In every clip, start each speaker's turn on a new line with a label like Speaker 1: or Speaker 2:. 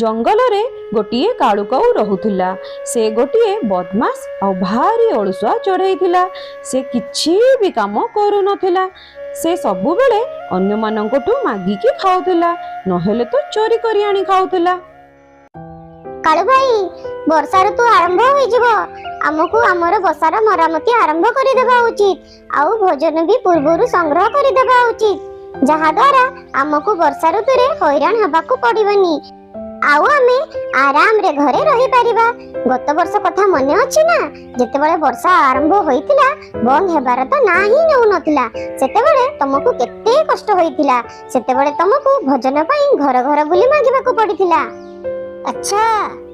Speaker 1: ଜଙ୍ଗଲରେ ଗୋଟିଏ କାଳୁକାଉ ରହୁଥିଲା। ସେ ଗୋଟିଏ ବଦମାସ ଆଉ ଭାରି ଅଳସୁଆ ଚଢ଼େଇ ଥିଲା। ସେ କିଛି ବି କାମ କରୁନଥିଲା। ସେ ସବୁବେଳେ ଅନ୍ୟମାନଙ୍କଠୁ ମାଗିକି ଖାଉଥିଲା, ନହେଲେ ତ ଚୋରି କରି ଆଣି ଖାଉଥିଲା।
Speaker 2: କାଳୁ ଭାଇ, ବର୍ଷା ଋତୁ ଆରମ୍ଭ ହୋଇଯିବ। ଆମକୁ ଆମର ବସାର ମରାମତି ଆରମ୍ଭ କରିଦେବା ଉଚିତ, ଆଉ ଭୋଜନ ବି ପୂର୍ବରୁ ସଂଗ୍ରହ କରିଦେବା ଉଚିତ, ଯାହା ଦ୍ୱାରା ଆମକୁ ବର୍ଷା ଋତୁରେ ହଇରାଣ ହେବାକୁ ପଡ଼ିବନି, ଆଉ ଆମେ ଆରାମରେ ଘରେ ରହିପାରିବା। ଗତ ବର୍ଷ କଥା ମନେ ଅଛି ନା? ଯେତେବେଳେ ବର୍ଷା ଆରମ୍ଭ ହୋଇଥିଲା, ବନ୍ଦ ହେବାର ତ ନାଁ ହିଁ ନେଉନଥିଲା। ସେତେବେଳେ ତମକୁ କେତେ କଷ୍ଟ ହୋଇଥିଲା। ସେତେବେଳେ ତମକୁ ଭୋଜନ ପାଇଁ ଘର ଘର ବୁଲି ମାଗିବାକୁ ପଡ଼ିଥିଲା।
Speaker 3: ଆଚ୍ଛା,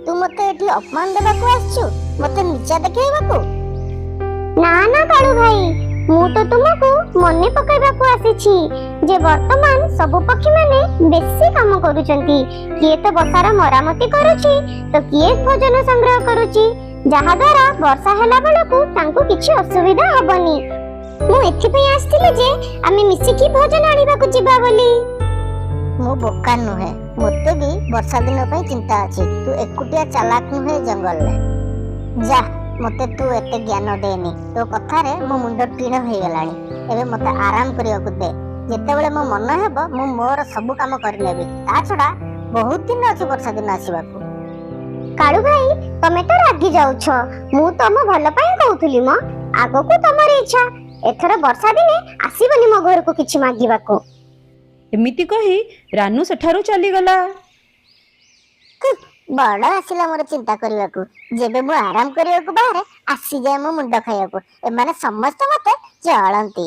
Speaker 3: ତୁ ମତେ ଏଠି ଅପମାନ ଦେବାକୁ ଆସିଛୁ, ମତେ ନିଚା ଦେଖେଇବାକୁ?
Speaker 2: ନା ନା କାଳୁ ଭାଇ, ମୁଁ ତ ତୁମକୁ ମନେ ପକାଇବାକୁ ଆସିଛି ଯେ ବର୍ତ୍ତମାନ ସବୁ ପକ୍ଷୀମାନେ ବେଶୀ କାମ କରୁଛନ୍ତି। କିଏ ତ ବସାର ମରାମତି କରୁଛି, ତ କିଏ ଭୋଜନ ସଂଗ୍ରହ କରୁଛି, ଯାହା ଦ୍ୱାରା ବର୍ଷା ହେଲା ବେଳକୁ ତାଙ୍କୁ କିଛି ଅସୁବିଧା ହବନି। ମୁଁ ଏଥିପାଇଁ ଆସିଥିଲି ଯେ ଆମେ ମିଶିକି ଭୋଜନ ଆଣିବାକୁ ଯିବା ବୋଲି।
Speaker 3: ମୁଁ ବୋକା ନୁହେଁ, ମୋତେ ବି ବର୍ଷା ଦିନ ପାଇଁ ଚିନ୍ତା ଅଛି। ତୁ ଏକୁଟିଆ ଚାଲାକ ନୁହେଁ ଜଙ୍ଗଲରେ। ଯା, ମତେ ତୁ ଏତେ ଜ୍ଞାନ ଦେନି। ତୋ କଥାରେ ମୋ ମୁଣ୍ଡ ଟିଣ ହେଇଗଲାଣି। ଏବେ ମତେ ଆରାମ କରିବାକୁ ଦେ। ଯେତେବେଳେ ମୋ ମନ ହେବ ମୁଁ ମୋର ସବୁ କାମ କରିନେବି। ତା ଛଡା ବହୁତ ଦିନ ଅଛି ବର୍ଷା ଦିନ ଆସିବାକୁ।
Speaker 2: କାଳୁ ଭାଇ, ତମେ ତ ରାଗି ଯାଉଛ। ମୁଁ ତମ ଭଲ ପାଇଁ କହୁଥିଲି ମ। ଆଗକୁ ତମର ଇଚ୍ଛା। ଏଥର ବର୍ଷା ଦିନେ ଆସିବନି ମୋ ଘରକୁ କିଛି ମାଗିବାକୁ।
Speaker 1: ଏମିତି କହି ରାନୁ ସେଠାରୁ ଚାଲିଗଲା।
Speaker 3: ବଡ ଆସିଲା ମୋର ଚିନ୍ତା କରିବାକୁ। ଯେବେ ମୁଁ ଆରାମ କରିବାକୁ ବାହାରେ, ଆସିଯାଏ ମୋ ମୁଣ୍ଡ ଖାଇବାକୁ। ଏମାନେ ସମସ୍ତେ ମତେ ଜଳନ୍ତି।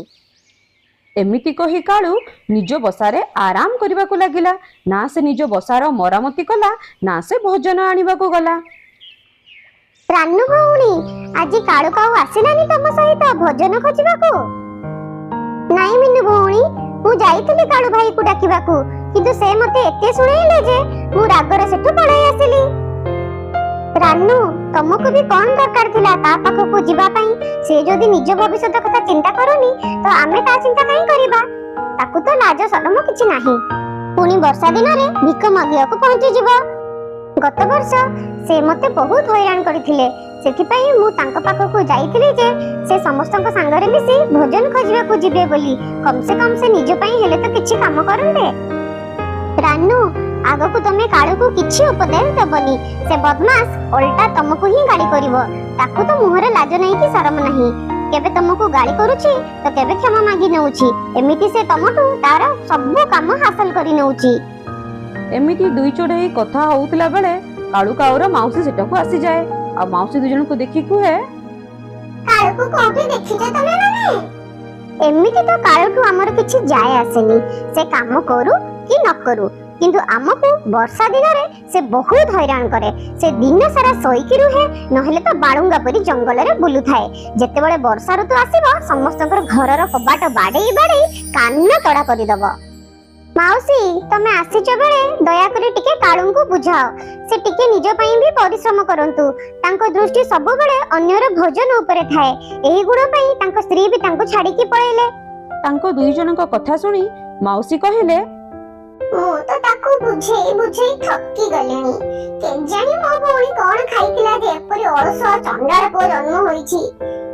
Speaker 1: ଏମିତି କହି କାଳୁ ନିଜ ବସାରେ ଆରାମ କରିବାକୁ ଲାଗିଲା। ନା ସେ ନିଜ ବସାର ମରାମତି କଲା, ନା ସେ ଭୋଜନ ଆଣିବାକୁ ଗଲା।
Speaker 2: ରାନୁ ଭଉଣୀ, ଆଜି କାଳୁ କାଉ ଆସିଲାନି ତମ ସହିତ ଭୋଜନ ଖୋଜିବାକୁ? ନାଇଁ ମିନୁ ଭଉଣୀ, ମୁଁ ଯାଇଥିଲି କାଳୁ ଭାଇକୁ ଡାକିବାକୁ, କିନ୍ତୁ ସେ ମତେ ଏତେ ଶୁଣେଇଲେ ଯେ ମୁଁ ରାଗରେ ସେଠୁ ପଳେଇ ଆସିଲି। ରାନୁ, ତମକୁ ବି କଣ ଦରକାର ଥିଲା ତା ପାଖକୁ ଯିବା ପାଇଁ? ସେ ଯଦି ନିଜ ଭବିଷ୍ୟତ କଥା ଚିନ୍ତା କରୁନି, ତ ଆମେ ତା ଚିନ୍ତା କାହିଁ କରିବା? ତାକୁ ତ ଲାଜ ସରମ କିଛି ନାହିଁ। ପୁଣି ବର୍ଷା ଦିନରେ ଭିକ ମାଗିବାକୁ ପହଞ୍ଚିଯିବ। ଗତ ବର୍ଷ ସେ ମତେ ବହୁତ ହଇରାଣ କରିଥିଲେ। ସେଥିପାଇଁ ମୁଁ ତାଙ୍କ ପାଖକୁ ଯାଇଥିଲି ଯେ ସେ ସମସ୍ତଙ୍କ ସାଙ୍ଗରେ ମିଶି ଭୋଜନ ଖୋଜିବାକୁ ଯିବେ ବୋଲି। କମ ସେ ନିଜ ପାଇଁ ହେଲେ ତ କିଛି କାମ କରନ୍ତେ। ରାନୁ, ଆଗକୁ ତମେ କାଳୁକୁ କିଛି ଉପଦେଶ ଦେବନି। ସେ ବଦମାସ ଓଲଟା ତମକୁ ହିଁ ଗାଳି କରିବ। ତାକୁ ତ ମୁହଁରେ ଲାଜ ନାହିଁ କି ଶରମ ନାହିଁ। କେବେ ତମକୁ ଗାଳି କରୁଛି ତ କେବେ କ୍ଷମା ମାଗି ନେଉଛି। ଏମିତି ସେ ତମଠୁ ତାର ସବୁ କାମ ହାସଲ କରି ନେଉଛି।
Speaker 1: ଏମିତି ଦୁଇ ଚଢ଼େଇ କଥା ହଉଥିଲା ବେଳେ କାଳୁ କାଉର ମାଉସୀ ସେଠାକୁ ଆସିଯାଏ। ଆଉ ମାଉସୀ ଦୁଇଜଣଙ୍କୁ ଦେଖି କୁହେ,
Speaker 2: କାଳୁକୁ କୋଉଠି ଦେଖିଛ ତମେ ମାନେ? ଏମିତି ତ କାଳୁଠୁ ଆମର କିଛି ଯାଏ ଆସେନି। ସେ କାମ କରୁ କି ନ କରୁ, କିନ୍ତୁ ଆମକୁ ବର୍ଷା ଦିନରେ ସେ ବହୁତ ହଇରାଣ କରେ। ସେ ଦିନ ସାରା ଶୋଇକି ରୁହେ, ନହେଲେ ତ ବାଳୁଙ୍ଗା ପରି ଜଙ୍ଗଲରେ ବୁଲୁଥାଏ। ଯେତେବେଳେ ବର୍ଷା ଋତୁ ଆସିବ, ସମସ୍ତଙ୍କର ଘରର କବାଟ ବାଡେଇ ବାଡେଇ କାନ ତଡା କରିଦବ। ମାଉସୀ, ତମେ ଆସିଛ ବେଳେ ଦୟାକରି ଟିକେ କାଳୁଙ୍କୁ ବୁଝାଅ। ସେ ଟିକେ ନିଜ ପାଇଁ ବି ପରିଶ୍ରମ କରନ୍ତୁ। ତାଙ୍କ ଦୃଷ୍ଟି ସବୁବେଳେ ଅନ୍ୟର ଭୋଜନ ଉପରେ ଥାଏ। ଏହି ଗୁଣ ପାଇଁ ତାଙ୍କ ସ୍ତ୍ରୀ ବି ତାଙ୍କୁ ଛାଡିକି ପଳେଇଲେ।
Speaker 1: ତାଙ୍କ ଦୁଇ ଜଣଙ୍କ କଥା ଶୁଣି ମାଉସୀ କହିଲେ,
Speaker 2: ମୁଁ ତ ତାକୁ ବୁଝେଇ ବୁଝେଇ ଥକି ଗଲିଣି। କେଜାଣି ମୋ ଭଉଣୀ କଣ ଖାଇଥିଲା ଯେ ଏପରି ଅଳସୁଆ ଚଣ୍ଡାଳ ପୁଅ ଜନ୍ମ ହୋଇଛି।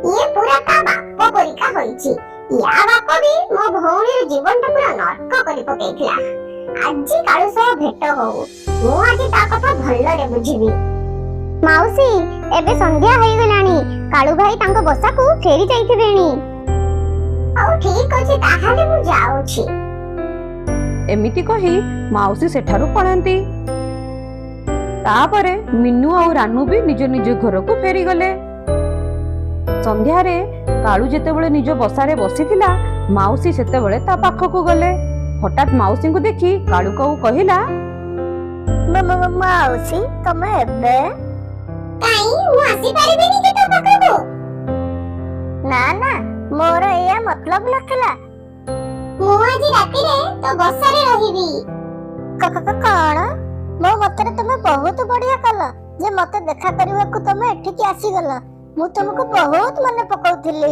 Speaker 2: ଇଏ ପୁରା ତା ବାପ ପରିକା ହୋଇଛି। ୟା ବାପ ବି ମୋ ଭଉଣୀର ଜୀବନଟା ପୁରା ନର୍କ କରି ପକେଇଥିଲା। ଆଜି କାଳୁ ସହ ଭେଟ ହଉ, ମୁଁ ଆଜି ତା କଥା ଭଲରେ ବୁଝିବି। ମାଉସୀ, ଏବେ ସନ୍ଧ୍ୟା ହେଇଗଲାଣି। କାଳୁ ଭାଇ ତାଙ୍କ ବସାକୁ ଫେରି ଯାଇଥିବେଣି। ହଉ ଠିକ ଅଛି, ତାହେଲେ ମୁଁ ଯାଉଛି।
Speaker 1: ଏମିତି କହି ମାଉସୀ ସେଠାରୁ ପଳାନ୍ତି। ତାପରେ ମିନୁ ଆଉ ରାନୁ ବି ନିଜ ନିଜ ଘରକୁ ଫେରିଗଲେ। ସନ୍ଧ୍ୟାରେ କାଳୁ ଯେତେବେଳେ ନିଜ ବସାରେ ବସିଥିଲା, ମାଉସୀ ସେତେବେଳେ ତା ପାଖକୁ ଗଲେ। ହଠାତ୍ ମାଉସୀଙ୍କୁ ଦେଖି କାଳୁ କାଉ କହିଲା,
Speaker 3: ମାଉସୀ, ତମେ ଏବେ?
Speaker 2: କାଇଁ, ମୁଁ ଆସିପାରିବିନି କି ତୋ ପାଖକୁ?
Speaker 3: ନା ନା, ମୋର ଏଇଆ ମତଲବ ନଥିଲା।
Speaker 2: ମୁଁ ଆଜି ରାତିରେ ତୋ ବସାରେ ରହିବି।
Speaker 3: କଣ? ମୋ ମତରେ ତମେ ବହୁତ ବଢିଆ କଲ ଯେ ମତେ ଦେଖା କରିବାକୁ ତମେ ଏଠିକି ଆସିଗଲ। ମୁଁ ତମକୁ ବହୁତ ମନେ ପକାଉଥିଲି।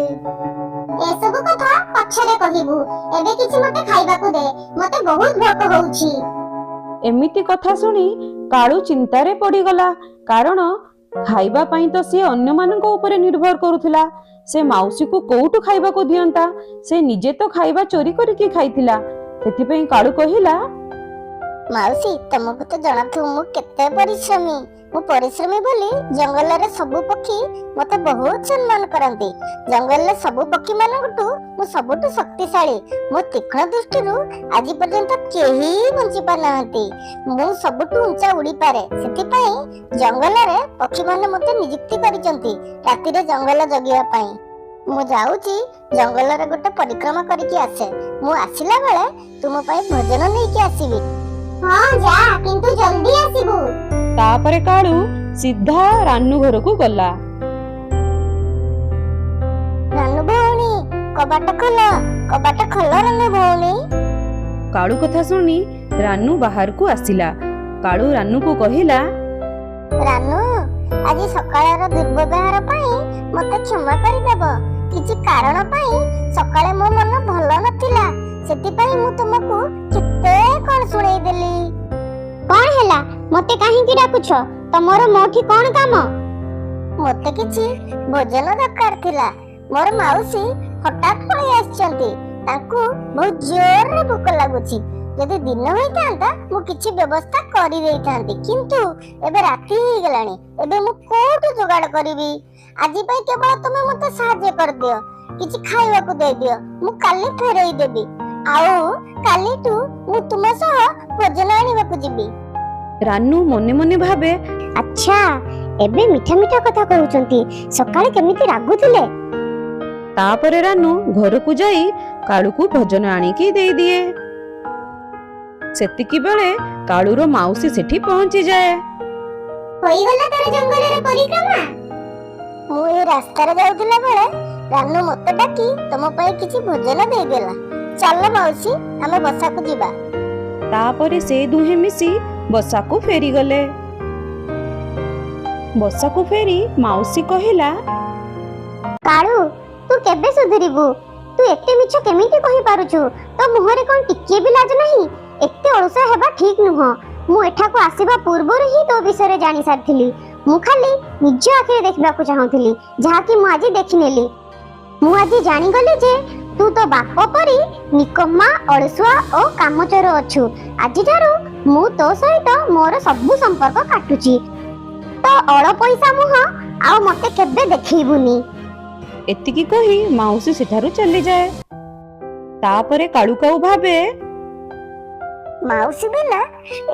Speaker 2: ଏସବୁ କଥା ପଛରେ କହିବୁ। ଏବେ କିଛି ମତେ ଖାଇବାକୁ ଦେ, ମତେ ବହୁତ ଭୋକ ହଉଛି।
Speaker 1: ଏମିତି କଥା ଶୁଣି କାଳୁ ଚିନ୍ତାରେ ପଡିଗଲା, କାରଣ ଖାଇବା ପାଇଁ ତ ସିଏ ଅନ୍ୟମାନଙ୍କ ଉପରେ ନିର୍ଭର କରୁଥିଲା। ସେ ମାଉସୀକୁ କୋଉଠୁ ଖାଇବାକୁ ଦିଅନ୍ତା? ସେ ନିଜେ ତ ଖାଇବା ଚୋରି କରିକି ଖାଇଥିଲା। ସେଥିପାଇଁ କାଳୁ କହିଲା,
Speaker 3: ମାଉସୀ, ତମକୁ ତ ଜଣାଥିବ ମୁଁ କେତେ ପରିଶ୍ରମୀ। ମୁଁ ପରିଶ୍ରମୀ ବୋଲି ଜଙ୍ଗଲରେ ସବୁ ପକ୍ଷୀ ମତେ ବହୁତ ସମ୍ମାନ କରନ୍ତି। ଜଙ୍ଗଲରେ ସବୁ ପକ୍ଷୀ ମାନଙ୍କଠୁ ମୁଁ ସବୁଠୁ ଶକ୍ତିଶାଳୀ। ମୋ ତୀକ୍ଷ୍ଣ ଦୃଷ୍ଟିରୁ ଆଜି ପର୍ଯ୍ୟନ୍ତ କେହି ବଞ୍ଚି ପାରୁନାହାନ୍ତି। ମୁଁ ସବୁଠୁ ଉଞ୍ଚା ଉଡ଼ିପାରେ। ସେଥିପାଇଁ ଜଙ୍ଗଲରେ ପକ୍ଷୀମାନେ ମତେ ନିଯୁକ୍ତି କରିଛନ୍ତି ରାତିରେ ଜଙ୍ଗଲ ଜଗିବା ପାଇଁ। ମୁଁ ଯାଉଛି ଜଙ୍ଗଲରେ ଗୋଟେ ପରିକ୍ରମା କରିକି ଆସେ। ମୁଁ ଆସିଲା ବେଳେ ତୁମ ପାଇଁ ଭୋଜନ ନେଇକି ଆସିବି।
Speaker 2: ହଁ ଯା, କିନ୍ତୁ ଜଲ୍ଦି ଆସିବୁ।
Speaker 1: ତାପରେ କାଳୁ ସିଧା ରାନୁ ଘରକୁ ଗଲା।
Speaker 3: ରାନୁ ଭଉଣୀ, କବାଟ ଖୋଲ, କବାଟ ଖୋଲ ରାନୁ ଭଉଣୀ।
Speaker 1: କାଳୁ କଥା ଶୁଣି ରାନୁ ବାହାରକୁ ଆସିଲା। କାଳୁ ରାନୁକୁ କହିଲା,
Speaker 3: ରାନୁ, ଆଜି ସକାଳର ଦୁର୍ବ୍ୟବହାର ପାଇଁ ମତେ କ୍ଷମା କରିଦେବ। କିଛି କାରଣ ପାଇଁ ସକାଳେ ମୋ ମନ ଭଲ ନଥିଲା। ସେଥିପାଇଁ ମୁଁ ତୁମକୁ କେତେ କଣ ଶୁଣେଇ ଦେଲି।
Speaker 2: କଣ ହେଲା? ମତେ କାହିଁକି ଡାକୁଛ? ତମର ମୋଠି କଣ କାମ?
Speaker 3: ମତେ କିଛି ଭୋଜନ ଦରକାର ଥିଲା। ମୋର ମାଉସୀ ହଠାତ୍ ପଳେଇ ଆସିଛନ୍ତି। ତାଙ୍କୁ ବହୁତ ଜୋରରେ ଭୋକ ଲାଗୁଛି। ଯଦି ଦିନ ହୋଇଥାନ୍ତା ମୁଁ କିଛି ବ୍ୟବସ୍ଥା କରିଦେଇଥାନ୍ତି, କିନ୍ତୁ ଏବେ ରାତି ହେଇଗଲାଣି। ଏବେ ମୁଁ କୋଉଠୁ ଯୋଗାଡ଼ କରିବି? ଆଜି ପାଇଁ କେବଳ ତମେ ମତେ ସାହାଯ୍ୟ କରିଦିଅ। କିଛି ଖାଇବାକୁ ଦେଇଦିଅ। ମୁଁ କାଲି ଫେରେଇ ଦେବି। ଆଉ କାଲିଠୁ ମୁଁ ତୁମ ସହ ଭୋଜନ ଆଣିବାକୁ ଯିବି।
Speaker 1: ରାନୁ ମନେ ମନେ ଭାବେ,
Speaker 2: ଆଚ୍ଛା, ଏବେ ମିଠା ମିଠା କଥା କହୁଛନ୍ତି। ସକାଳେ କେମିତି ରାଗୁଥିଲେ।
Speaker 1: ତାପରେ ରାନୁ ଘରକୁ ଯାଇ କାଳୁକୁ ଭୋଜନ ଆଣିକି ଦେଇଦିଏ। ସେତିକି ବେଳେ କାଳୁର ମାଉସୀ ସେଠି ପହଞ୍ଚିଯାଏ।
Speaker 2: ହୋଇଗଲା ତାର ଜଙ୍ଗଲରେ ପରିକ୍ରମା।
Speaker 3: ମୁଁ ଏ ରାସ୍ତାରେ ଯାଉଥିଲା ବେଳେ ରାନୁ ମତେ ଡାକି ତମ ପାଇଁ କିଛି ଭୋଜନ ଦେଇଦେଲା। ଚାଲ ମାଉସୀ, ଆମେ ବସାକୁ ଯିବା।
Speaker 1: ତାପରେ ସେ ଦୁହେଁ ମିଶି ବସାକୁ ଫେରିଗଲେ। ବସାକୁ ଫେରି ମାଉସୀ କହିଲା,
Speaker 2: କାଳୁ, ତୁ କେବେ ସୁଧୁରିବୁ? ତୁ ଏତେ ମିଛ କେମିତି କହିପାରୁଛୁ? ତୋ ମୁହଁରେ କଣ ଟିକିଏ ବି ଲାଜ ନାହିଁ? ଏତେ ଅଳସୁଆ ହେବା ଠିକ ନୁହଁ। ମୁଁ ଏଠାକୁ ଆସିବା ପୂର୍ବରୁ ହିଁ ତୋ ବିଷୟରେ ଜାଣି ସାରିଥିଲି। ମୁଁ ଖାଲି ନିଜ ଆଖିରେ ଦେଖିବାକୁ ଚାହୁଁଥିଲି, ଯାହାକି ମୁଁ ଆଜି ଦେଖିନେଲି। ମୁଁ ଆଜି ଜାଣିଗଲି ଯେ ତୁ ତୋ ବାପ ପରି ନିକମ୍ମା, ଅଳସୁଆ ଓ କାମଚୋର ଅଛୁ। ଆଜିଠାରୁ ମୁଁ ତୋ ସହିତ ମୋର ସବୁ ସମ୍ପର୍କ କାଟୁଛି। ତୋ ଅଳ ପଇସା ମୁହଁ ଆଉ ମତେ କେବେ ଦେଖେଇବୁନି।
Speaker 1: ଏତିକି କହି ମାଉସୀ ସେଠାରୁ ଚାଲିଯାଏ। ତାପରେ କାଳୁ କାଉ ଭାବେ,
Speaker 3: ମାଉସୀ ବିନା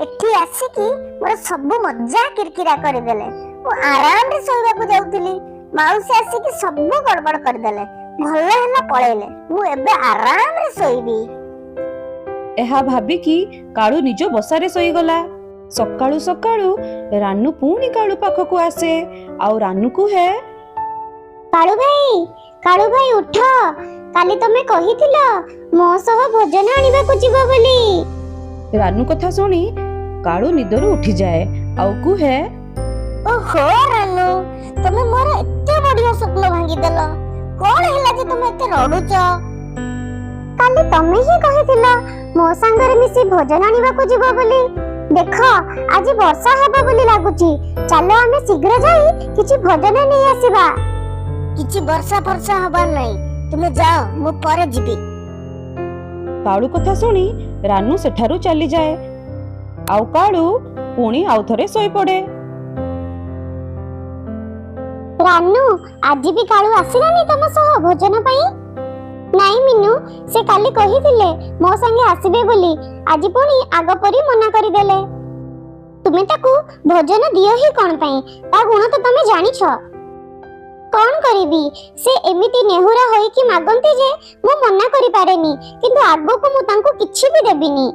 Speaker 3: ଏଠି ଆସିକି ମୋର ସବୁ ମଜା କିରକିରା କରିଦେଲେ। ମୁଁ ଆରାମରେ ଶୋଇବାକୁ ଯାଉଥିଲି, ମାଉସୀ ଆସିକି ସବୁ ଗଡବଡ କରିଦେଲେ। ଭଲ ହେଲା ପଳେଇଲେ। ମୁଁ ଏବେ ଆରାମରେ ଶୋଇବି।
Speaker 1: ଏହା ଭାବିକି କାଳୁ ନିଜ ବସାରେ ଶୋଇଗଲା। ସକାଳୁ ସକାଳୁ ରାନୁ ପୁଣି କାଳୁ ପାଖକୁ ଆସେ ଆଉ ରାନୁ କୁହେ,
Speaker 2: କାଳୁ ଭାଇ ଉଠ। କାଲି ତମେ କହିଥିଲ ମୋ ସହ ଭୋଜନ ଆଣିବାକୁ ଯିବ ବୋଲି।
Speaker 1: ରାନୁ କଥା ଶୁଣି କାଳୁ ନିଦରୁ ଉଠିଯାଏ ଆଉ କୁହେ,
Speaker 3: ଓହୋ ରାନୁ, ତମେ ମୋର ଏତେ ବଢିଆ ସ୍ୱପ୍ନ ଭାଙ୍ଗିଦେଲ। କଣ ହେଲା ଯେ ତମେ ଏତେ ରଡୁଛ?
Speaker 2: କାଲି ତମେ ହିଁ କହିଥିଲ ମୋ ସାଙ୍ଗରେ ମିଶି ଭୋଜନ ଆଣିବାକୁ ଯିବ ବୋଲି। ଦେଖ, ଆଜି ବର୍ଷା ହେବ ବୋଲି ଲାଗୁଛି। ଚାଲ ଆମେ ଶୀଘ୍ର ଯାଇ କିଛି ଭୋଜନ ନେଇ ଆସିବା।
Speaker 3: କିଛି ବର୍ଷା ଫର୍ଷା ହବାର ନାହିଁ। ତୁମେ ଯାଅ, ମୁଁ ପରେ ଯିବି।
Speaker 1: କାଳୁ କଥା ଶୁଣି ରାନୁ ସେଠାରୁ ଚାଲିଯାଏ ଆଉ କାଳୁ ପୁଣି ଆଉଥରେ ଶୋଇପଡେ।
Speaker 2: ରାନୁ, ଆଜି ବି କାଳୁ ଆସିଲାନି ତମ ସହ ଭୋଜନ ପାଇଁ? ନାଇଁ ମିନୁ, ସେ କାଲି କହିଥିଲେ ମୋ ସାଙ୍ଗେ ଆସିବେ ବୋଲି। ଆଜି ପୁଣି ଆଗ ପରି ମନା କରିଦେଲେ। ତୁମେ ତାକୁ ଭୋଜନ ଦିଅ ହିଁ କଣ ପାଇଁ? ତା ଗୁଣ ତ ତମେ ଜାଣିଛ। କଣ କରିବି, ସେ ଏମିତି ନେହୁରା ହୋଇକି ମାଗନ୍ତି ଯେ ମୁଁ ମନା କରିପାରେନି, କିନ୍ତୁ ଆଗକୁ ମୁଁ ତାଙ୍କୁ କିଛି ବି ଦେବିନି।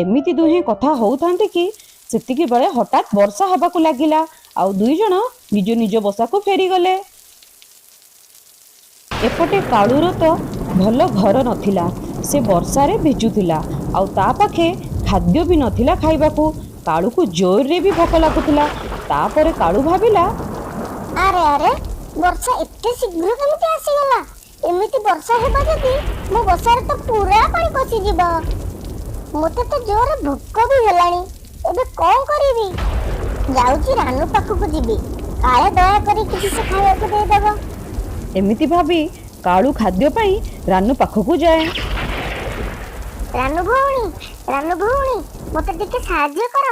Speaker 1: ଏମିତି ଦୁହେଁ କଥା ହଉଥାନ୍ତି କି ସେତିକି ବେଳେ ହଠାତ୍ ବର୍ଷା ହେବାକୁ ଲାଗିଲା ଆଉ ଦୁଇ ଜଣ ନିଜ ନିଜ ବସାକୁ ଫେରିଗଲେ। ଏପଟେ କାଳୁର ତ ଭଲ ଘର ନଥିଲା। ସେ ବର୍ଷାରେ ଭିଜୁଥିଲା ଆଉ ତା ପାଖେ ଖାଦ୍ୟ ବି ନଥିଲା ଖାଇବାକୁ। କାଳୁକୁ ଜୋରରେ ବି ଭୋକ ଲାଗୁଥିଲା। ତାପରେ କାଳୁ ଭାବିଲା,
Speaker 3: ଆରେ ଆରେ, ବର୍ଷା ଏତେ ଶୀଘ୍ର କେମିତି ଆସିଗଲା? ଏମିତି ବର୍ଷା ହେବା ଯଦି ମୋ ବସାରେ ତ ପୁରା ପାଣି ପଶିଯିବ। ମୋତେ ତ ଜୋରେ ଭୋକ ବି ହେଲାଣି। ଏବେ କଣ କରିବି? ଯାଉଛି ରାନୁ ପାଖକୁ ଯିବି, କାଳେ ଦୟାକରି କିଛି ସେ ଖାଇବାକୁ ଦେଇଦେବ।
Speaker 1: ଏମିତି ଭାବି କାଳୁ ଖାଦ୍ୟ ପାଇଁ ରାନୁ ପାଖକୁ ଯାଏ।
Speaker 3: ରାନୁ ଭଉଣୀ, ମତେ ଟିକେ ସାହାଯ୍ୟ କର,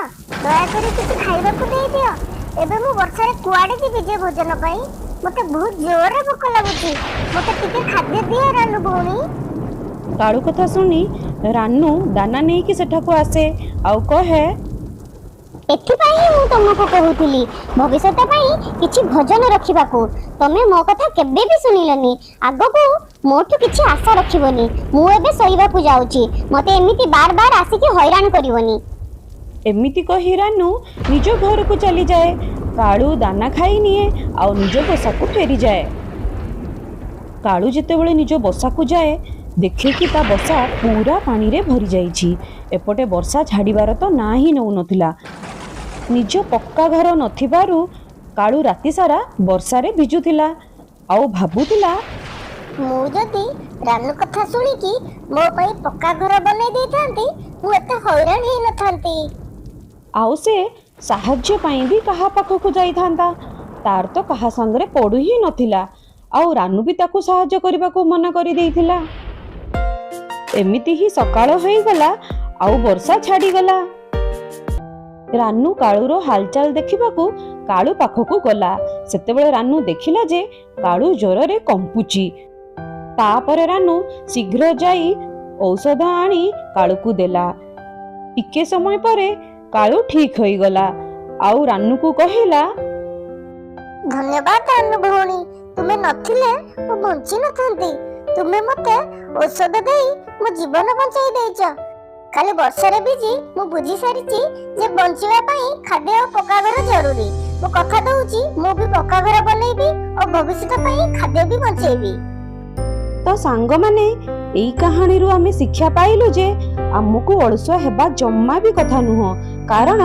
Speaker 3: ଦୟାକରି କିଛି ଖାଇବାକୁ ଦେଇଦିଅ। ଏବେ ମୁଁ ବର୍ଷାରେ କୁଆଡେ ଯିବି ଯେ ଭୋଜନ ପାଇଁ? ମତେ ବହୁତ ଜୋରରେ ଭୋକ ଲାଗୁଛି, ମତେ ଟିକେ ଖାଦ୍ୟ ଦିଅ ରାନୁ ଭଉଣୀ।
Speaker 1: କାଳୁ କଥା ଶୁଣି ରାନୁ ଦାନା ନେଇକି ସେଠାକୁ ଆସେ ଆଉ କହେ,
Speaker 2: ଏଥିପାଇଁ ହିଁ ମୁଁ ତମକୁ କହୁଥିଲି ଭବିଷ୍ୟତ ପାଇଁ କିଛି ଭୋଜନ ରଖିବାକୁ। ତମେ ମୋ କଥା କେବେ ବି ଶୁଣିଲନି। ଆଗକୁ ମୋଠୁ କିଛି ଆଶା ରଖିବନି। ମୁଁ ଏବେ ଶୋଇବାକୁ ଯାଉଛି, ମତେ ଏମିତି ବାର ବାର ଆସିକି ହଇରାଣ କରିବନି।
Speaker 1: ଏମିତି କହି ରାନୁ ନିଜ ଘରକୁ ଚାଲିଯାଏ। କାଳୁ ଦାନା ଖାଇନିଏ ଆଉ ନିଜ ବସାକୁ ଫେରିଯାଏ। କାଳୁ ଯେତେବେଳେ ନିଜ ବସାକୁ ଯାଏ ଦେଖେ କି ତା ବସା ପୁରା ପାଣିରେ ଭରି ଯାଇଛି। ଏପଟେ ବର୍ଷା ଛାଡ଼ିବାର ତ ନାଁ ହିଁ ନେଉନଥିଲା। ନିଜ ପକ୍କା ଘର ନଥିବାରୁ କାଳୁ ରାତି ସାରା ବର୍ଷାରେ ଭିଜୁଥିଲା ଆଉ ଭାବୁଥିଲା,
Speaker 3: ମୁଁ ଯଦି ରାନୁ କଥା ଶୁଣିକି ମୋ ପାଇଁ ପକ୍କା ଘର ବନେଇ ଦେଇଥାନ୍ତି, ମୁଁ ଏତେ ହଇରାଣ ହେଇନଥାନ୍ତି।
Speaker 1: ଆଉ ସେ ସାହାଯ୍ୟ ପାଇଁ ବି କାହା ପାଖକୁ ଯାଇଥାନ୍ତା। ତାର ତ କାହା ସାଙ୍ଗରେ ପଡୁ ହିଁ ନଥିଲା ଆଉ ରାନୁ ବି ତାକୁ ସାହାଯ୍ୟ କରିବାକୁ ମନା କରିଦେଇଥିଲା। ଏମିତି ହିଁ ସକାଳ ହେଇଗଲା ଆଉ ବର୍ଷା ଛାଡ଼ିଗଲା। ରାନୁ କାଳୁର ହାଲଚାଲ ଦେଖିବାକୁ କାଳୁ ପାଖକୁ ଗଲା। ସେତେବେଳେ ରାନୁ ଦେଖିଲା ଯେ କାଳୁ ଜ୍ୱରରେ କମ୍ପୁଛି। ତାପରେ ରାନୁ ଶୀଘ୍ର ଯାଇ ଔଷଧ ଆଣି କାଳୁକୁ ଦେଲା। ଟିକେ ସମୟ ପରେ କାଳୁ ଠିକ ହୋଇଗଲା ଆଉ ରାନୁକୁ କହିଲା,
Speaker 3: ଧନ୍ୟବାଦ ରାନୁ ଭଉଣୀ, ତୁମେ ନଥିଲେ ମୁଁ ବଞ୍ଚି ନଥାନ୍ତି। ତୁମେ ମତେ ଔଷଧ ଦେଇ ମୋ ଜୀବନ ବଞ୍ଚାଇ ଦେଇଛ। ଖାଲି ବର୍ଷାରେ ଭିଜି ମୁଁ ବୁଝି ସାରିଛି ଯେ ବଞ୍ଚିବା ପାଇଁ ଖାଦ୍ୟ ଓ ପକ୍କା ଘର ଜରୁରୀ। ମୁଁ କଥା ଦଉଛି ମୁଁ ବି ପକ୍କା ଘର ବନେଇବି ଓ ଭବିଷ୍ୟତ ପାଇଁ ଖାଦ୍ୟ ବି ବଞ୍ଚେଇବି।
Speaker 1: ତ ସାଙ୍ଗମାନେ, ଏଇ କାହାଣୀରୁ ଆମେ ଶିକ୍ଷା ପାଇଲୁ ଯେ ଆମକୁ ଅଳସୁଆ ହେବା ଜମା ବି କଥା ନୁହଁ, କାରଣ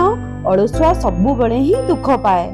Speaker 1: ଅଳସୁଆ ସବୁବେଳେ ହିଁ ଦୁଃଖ ପାଏ।